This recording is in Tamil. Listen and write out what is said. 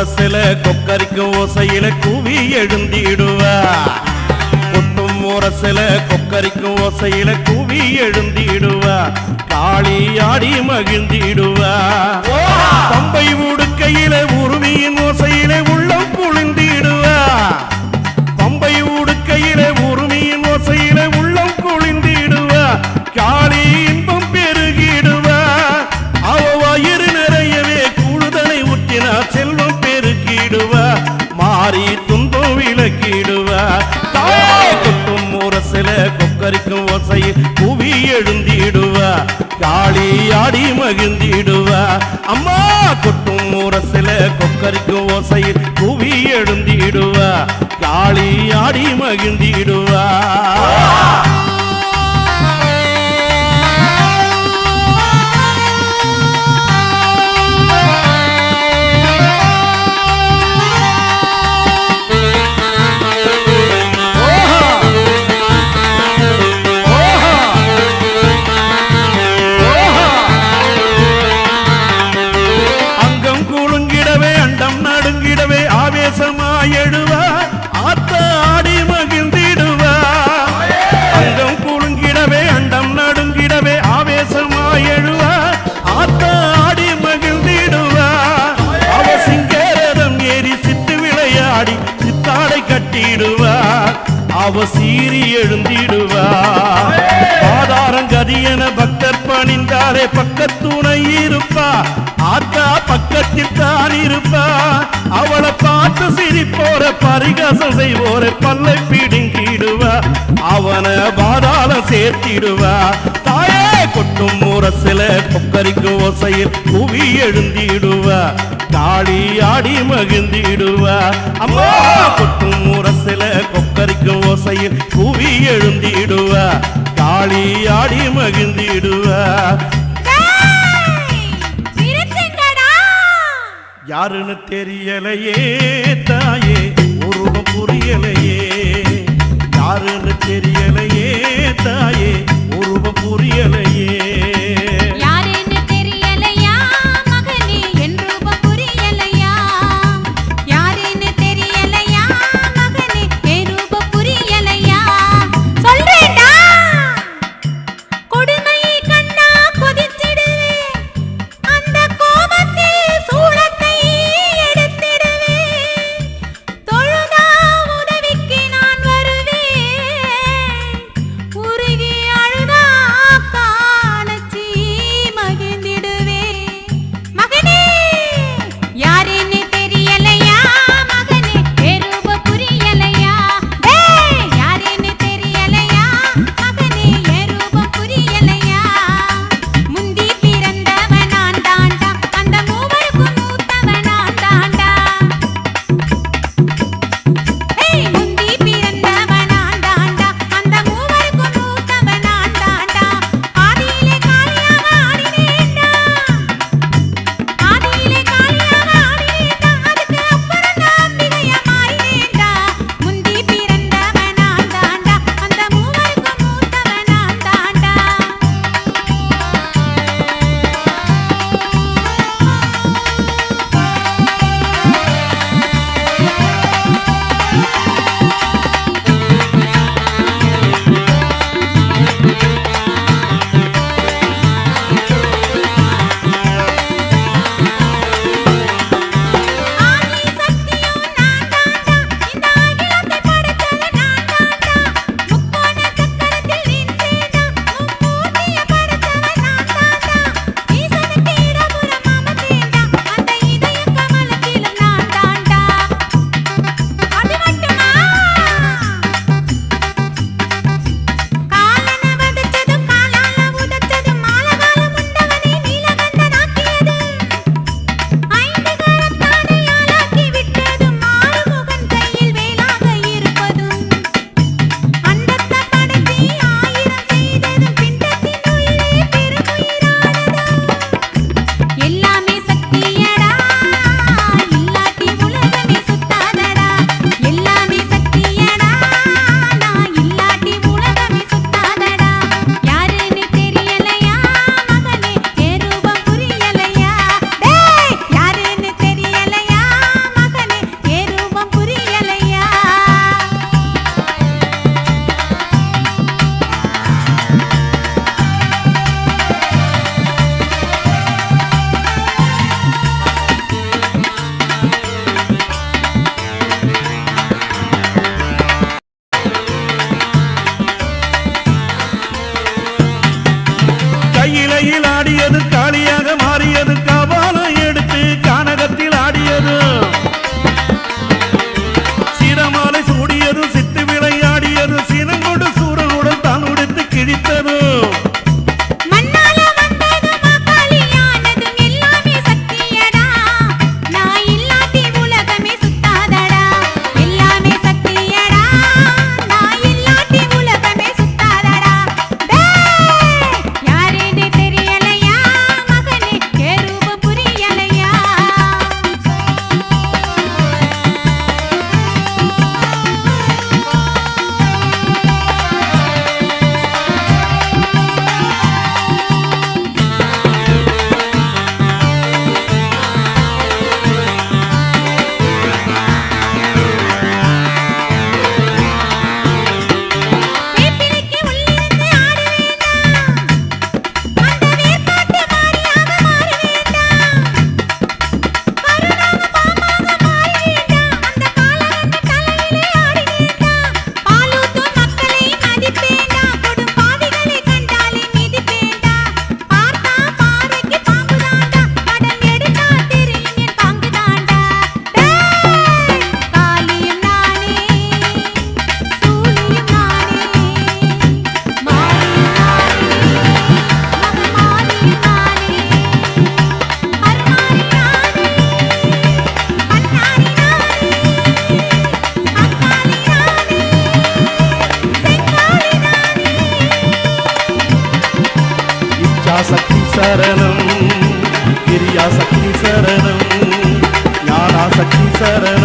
முரசில கொக்கரிக்கும் ஓசையில கூவி எழுந்திடுவா கொட்டும் முரசில கொக்கரிக்கும் ஓசையில கூவி எழுந்திடுவா காளி ஆடி மகிழ்ந்திடுவா பம்பை உடுக்கையில உருவியின் ஓசையில உள்ளம் குளிர்ந்திடுவா பம்பை உடுக்கையில உருவியின் ஓசையில உள்ளம் குளிர்ந்திடுவா காளி இன்பம் பெருகிடுவா அவ வயிறு நிறையவே கூடுதலை ஊற்றினா செல்வம் பெருகிடுவா மாறி துன்பம் விலக்கிடுவா கொட்டும் முரசில கொக்கரிக்கும் ஓசையில் கூவி எழுந்திடுவா காளி ஆடி மகிழ்ந்திடுவா அம்மா கொட்டும் முரசில கொக்கரிக்கும் ஓசையில் கூவி எழுந்திடுவா காளி ஆடி மகிழ்ந்திடுவா எழுவா ஆத்த ஆடி மகிழ்ந்திடுவா அங்கம் குலுங்கிடவே அண்டம் நடுங்கிடவே ஆவேசமாய் எழுவா ஆத்த ஆடி மகிழ்ந்திடுவா அவ சிங்கரதம் ஏறி சித்து விளையாடி சித்தாடை கட்டிடுவா அவ சீறி எழுந்திடுவா ஆதாரம் கதியென பக்தர் பணிந்தாலே பக்கத்துணை இருப்பா ஆத்தா பக்கத்தில் தான் இருப்பா அவளை பார்த்து சிரிப்போர பரிகாசம் செய்வோர பல்லை பிடுங்கிடுவா அவனை பாதாளம் சேர்த்திடுவா தாயே கொட்டும் முரசில கொக்கரிக்கும் ஓசையில் கூவி எழுந்திடுவா காளி ஆடி மகிழ்ந்திடுவா அம்மா கொட்டும் முரசில கொக்கரிக்கும் ஓசையில் கூவி எழுந்திடுவா காளி ஆடி மகிழ்ந்திடுவா யாருன்னு தெரியலையே தாயே உருவம் புரியலையே யாருன்னு தெரியலையே தாயே உருவம் புரியலையே யாருன்னு தெரியலையா மகனே என் ரூபம் புரியலையா யாருன்னு தெரியலையா மகனே என் ரூபம் புரியலையா சொல்றேன்டா கொடுமையை கண்டா கொதிச்சிடுவே அந்த கோபத்தில் சூளத்தை எடுத்திடுவே தொழுதா உதவிக்கு நான் வருவேன் உருகி அழுதா சரணம்